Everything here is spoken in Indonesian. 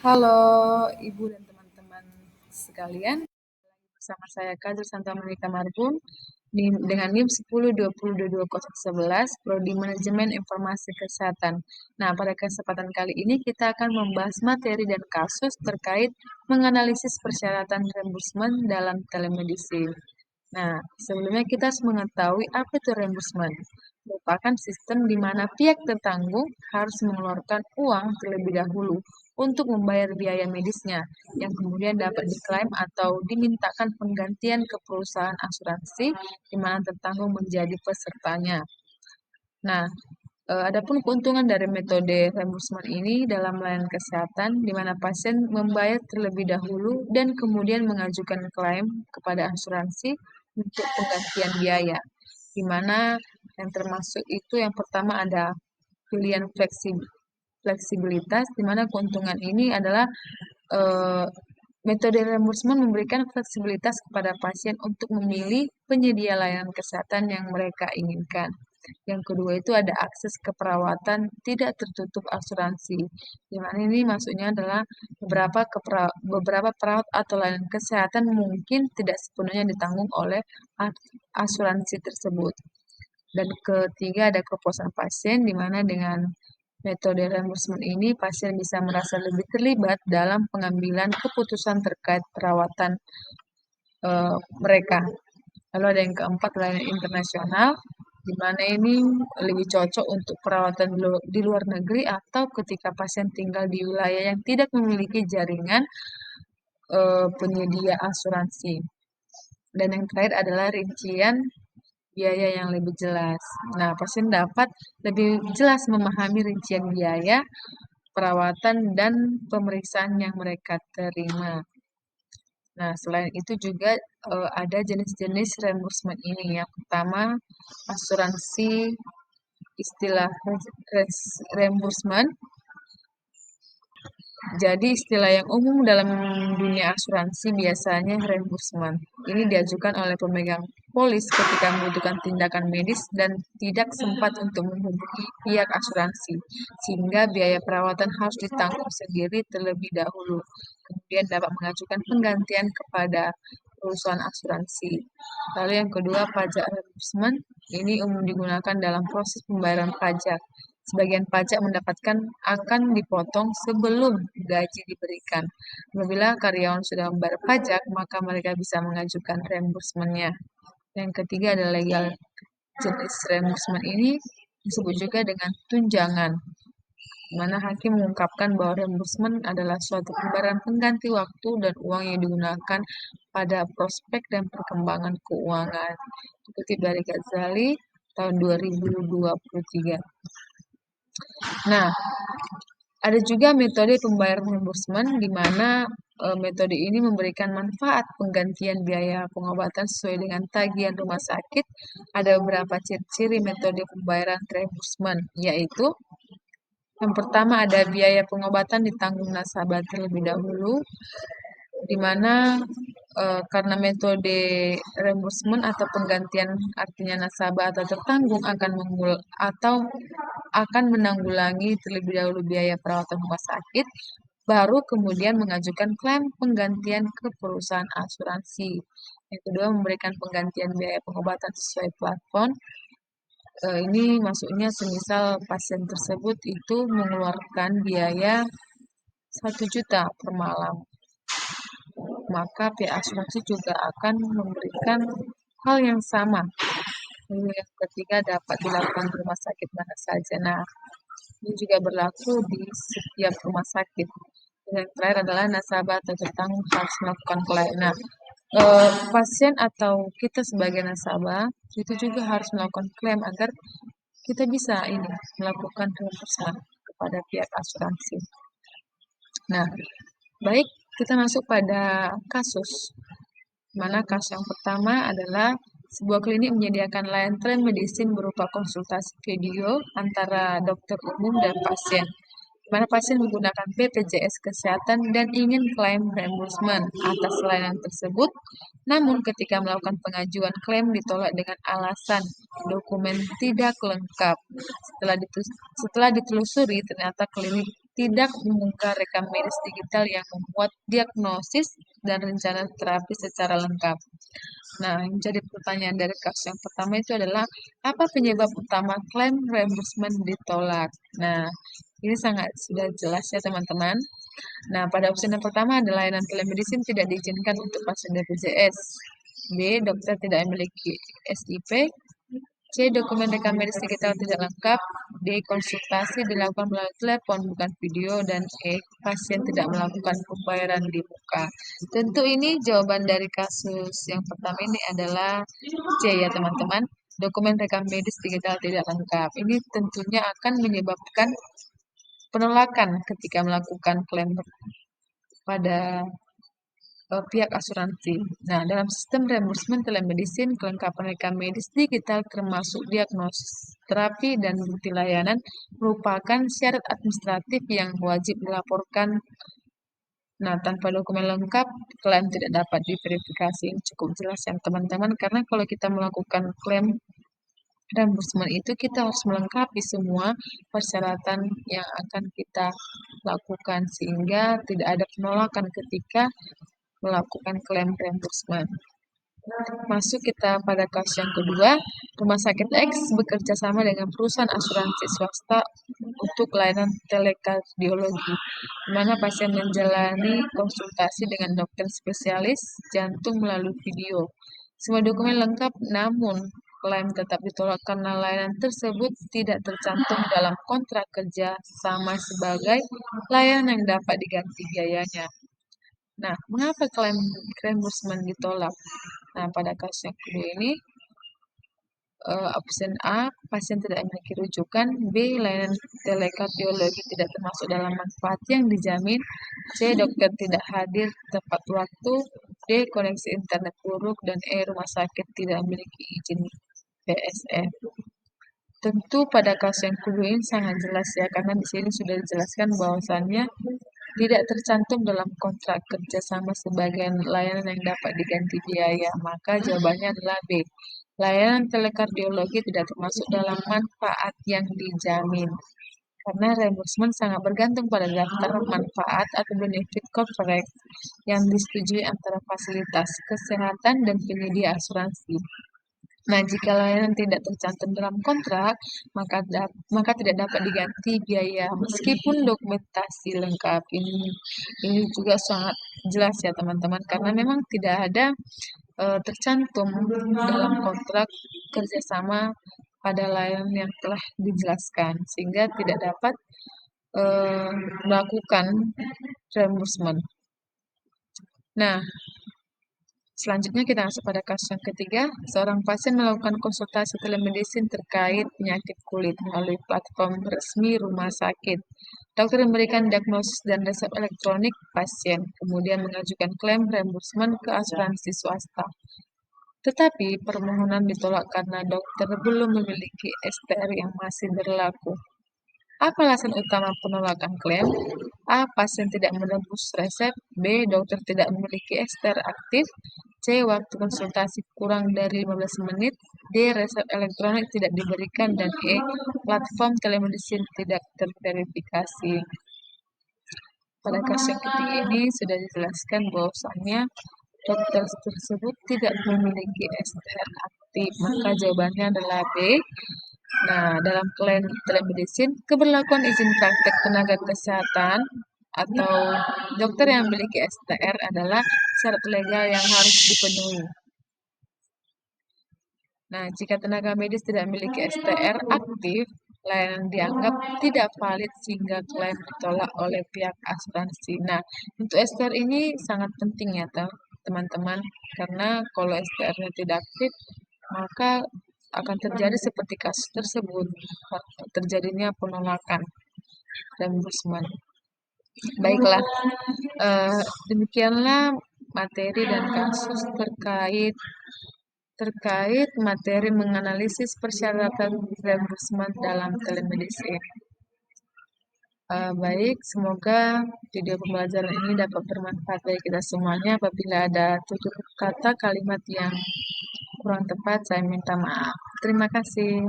Halo Ibu dan teman-teman sekalian, bersama saya Kadir Santa Monika Marbun dengan NIM 10202211 Prodi Manajemen Informasi Kesehatan. Nah, pada kesempatan kali ini kita akan membahas materi dan kasus terkait menganalisis persyaratan reimbursement dalam telemedicine. Nah, sebelumnya kita harus mengetahui apa itu reimbursement. Merupakan sistem di mana pihak tertanggung harus mengeluarkan uang terlebih dahulu untuk membayar biaya medisnya, yang kemudian dapat diklaim atau dimintakan penggantian ke perusahaan asuransi di mana tertanggung menjadi pesertanya. Nah, adapun keuntungan dari metode reimbursement ini dalam layanan kesehatan, di mana pasien membayar terlebih dahulu dan kemudian mengajukan klaim kepada asuransi untuk penggantian biaya, di mana yang termasuk itu yang pertama ada pilihan fleksibilitas, di mana keuntungan ini adalah eh, metode reimbursement memberikan fleksibilitas kepada pasien untuk memilih penyedia layanan kesehatan yang mereka inginkan. Yang kedua itu ada akses ke perawatan tidak tertutup asuransi. Di mana ini maksudnya adalah beberapa perawat atau layanan kesehatan mungkin tidak sepenuhnya ditanggung oleh asuransi tersebut. Dan ketiga ada kepuasan pasien, di mana dengan metode reimbursement ini pasien bisa merasa lebih terlibat dalam pengambilan keputusan terkait perawatan mereka. Lalu ada yang keempat layanan internasional, di mana ini lebih cocok untuk perawatan di luar negeri atau ketika pasien tinggal di wilayah yang tidak memiliki jaringan penyedia asuransi. Dan yang terakhir adalah rincian biaya yang lebih jelas. Nah, pasien dapat lebih jelas memahami rincian biaya, perawatan, dan pemeriksaan yang mereka terima. Nah, selain itu juga ada jenis-jenis reimbursement ini. Yang pertama, asuransi istilah reimbursement. Jadi istilah yang umum dalam dunia asuransi biasanya reimbursement. Ini diajukan oleh pemegang polis ketika membutuhkan tindakan medis dan tidak sempat untuk menghubungi pihak asuransi, sehingga biaya perawatan harus ditanggung sendiri terlebih dahulu. Kemudian dapat mengajukan penggantian kepada perusahaan asuransi. Lalu yang kedua, pajak reimbursement. Ini umum digunakan dalam proses pembayaran pajak. Sebagian pajak mendapatkan akan dipotong sebelum gaji diberikan. Apabila karyawan sudah membayar pajak, maka mereka bisa mengajukan reimbursement-nya. Yang ketiga adalah legal. Jenis reimbursement ini disebut juga dengan tunjangan, di mana hakim mengungkapkan bahwa reimbursement adalah suatu pembayaran pengganti waktu dan uang yang digunakan pada prospek dan perkembangan keuangan. Dikutip dari Ghazali tahun 2023. Nah, ada juga metode pembayaran reimbursement di mana metode ini memberikan manfaat penggantian biaya pengobatan sesuai dengan tagihan rumah sakit. Ada beberapa ciri-ciri metode pembayaran reimbursement, yaitu yang pertama ada biaya pengobatan ditanggung nasabah terlebih dahulu, di mana karena metode reimbursement atau penggantian artinya nasabah atau tertanggung akan menanggulangi terlebih dahulu biaya perawatan rumah sakit, baru kemudian mengajukan klaim penggantian ke perusahaan asuransi. Yang kedua, memberikan penggantian biaya pengobatan sesuai plafon. Ini maksudnya semisal pasien tersebut itu mengeluarkan biaya 1 juta per malam, maka pihak asuransi juga akan memberikan hal yang sama. Lalu yang ketiga dapat dilakukan di rumah sakit mana saja. Nah, ini juga berlaku di setiap rumah sakit. Dan yang terakhir adalah nasabah atau tertanggung harus melakukan klaim. Nah, pasien atau kita sebagai nasabah itu juga harus melakukan klaim agar kita bisa ini melakukan reimbursement kepada pihak asuransi. Nah, baik, kita masuk pada kasus. Mana kasus yang pertama adalah sebuah klinik menyediakan layanan telemedicine berupa konsultasi video antara dokter umum dan pasien, di mana pasien menggunakan BPJS Kesehatan dan ingin klaim reimbursement atas layanan tersebut. Namun ketika melakukan pengajuan klaim ditolak dengan alasan dokumen tidak lengkap. Setelah ditelusuri, ternyata klinik tidak mengunggah rekam medis digital yang memuat diagnosis dan rencana terapi secara lengkap. Nah, yang menjadi pertanyaan dari kasus yang pertama itu adalah apa penyebab utama klaim reimbursement ditolak? Nah, ini sangat sudah jelas ya teman-teman. Nah, pada opsi yang pertama ada layanan telemedicine tidak diizinkan untuk pasien BPJS. B. Dokter tidak memiliki SIP. C. Dokumen rekam medis digital tidak lengkap. D. Konsultasi dilakukan melalui telepon bukan video. Dan E. Pasien tidak melakukan pembayaran di muka. Tentu ini jawaban dari kasus yang pertama ini adalah C ya teman-teman. Dokumen rekam medis digital tidak lengkap. Ini tentunya akan menyebabkan penolakan ketika melakukan klaim pada pihak asuransi. Nah, dalam sistem reimbursement telemedicine, kelengkapan rekam medis digital termasuk diagnosis, terapi, dan bukti layanan merupakan syarat administratif yang wajib dilaporkan. Nah, tanpa dokumen lengkap, klaim tidak dapat diverifikasi. Ini cukup jelas ya teman-teman, karena kalau kita melakukan klaim reimbursement itu kita harus melengkapi semua persyaratan yang akan kita lakukan sehingga tidak ada penolakan ketika melakukan klaim reimbursement. Masuk kita pada kasus yang kedua, Rumah Sakit X bekerja sama dengan perusahaan asuransi swasta untuk layanan telekardiologi, di mana pasien menjalani konsultasi dengan dokter spesialis jantung melalui video. Semua dokumen lengkap, namun klaim tetap ditolak karena layanan tersebut tidak tercantum dalam kontrak kerja sama sebagai layanan yang dapat diganti biayanya. Nah, mengapa klaim reimbursement ditolak? Nah, pada kasus yang kedua ini, opsi A, pasien tidak memiliki rujukan. B, layanan telekardiologi tidak termasuk dalam manfaat yang dijamin. C, dokter tidak hadir tepat waktu. D, koneksi internet buruk. Dan E, rumah sakit tidak memiliki izin PSN. Tentu pada kasus yang kedua ini sangat jelas ya, karena di sini sudah dijelaskan bahwasannya tidak tercantum dalam kontrak kerjasama sebagai layanan yang dapat diganti biaya. Maka jawabannya adalah B. Layanan telekardiologi tidak termasuk dalam manfaat yang dijamin. Karena reimbursement sangat bergantung pada daftar manfaat atau benefit coverage yang disetujui antara fasilitas kesehatan dan penyedia asuransi. Nah, jika layanan tidak tercantum dalam kontrak, maka tidak dapat diganti biaya meskipun dokumentasi lengkap. Ini juga sangat jelas ya teman-teman, karena memang tidak ada tercantum dalam kontrak kerjasama pada layanan yang telah dijelaskan, sehingga tidak dapat melakukan reimbursement. Nah, selanjutnya kita masuk pada kasus yang ketiga. Seorang pasien melakukan konsultasi telemedicine terkait penyakit kulit melalui platform resmi rumah sakit. Dokter memberikan diagnosis dan resep elektronik pasien, kemudian mengajukan klaim reimbursement ke asuransi swasta. Tetapi permohonan ditolak karena dokter belum memiliki STR yang masih berlaku. Apa alasan utama penolakan klaim? A. Pasien tidak menebus resep. B. Dokter tidak memiliki STR aktif. C. Waktu konsultasi kurang dari 15 menit. D. Resep elektronik tidak diberikan. Dan E. Platform telemedicine tidak terverifikasi. Pada kasus yang ketiga ini sudah dijelaskan bahwasannya dokter tersebut tidak memiliki STR aktif. Maka jawabannya adalah B. Nah, dalam klaim telemedicine, keberlakuan izin praktek tenaga kesehatan atau dokter yang memiliki STR adalah syarat legal yang harus dipenuhi. Nah, jika tenaga medis tidak memiliki STR aktif, layanan dianggap tidak valid sehingga klaim ditolak oleh pihak asuransi. Nah, untuk STR ini sangat penting ya teman-teman, karena kalau STR-nya tidak aktif, maka akan terjadi seperti kasus tersebut, terjadinya penolakan reimbursement. Baiklah, demikianlah materi dan kasus terkait materi menganalisis persyaratan reimbursement dalam telemedicine. Baik, semoga video pembelajaran ini dapat bermanfaat bagi kita semuanya. Apabila ada tutur kata kalimat yang kurang tepat, saya minta maaf. Terima kasih.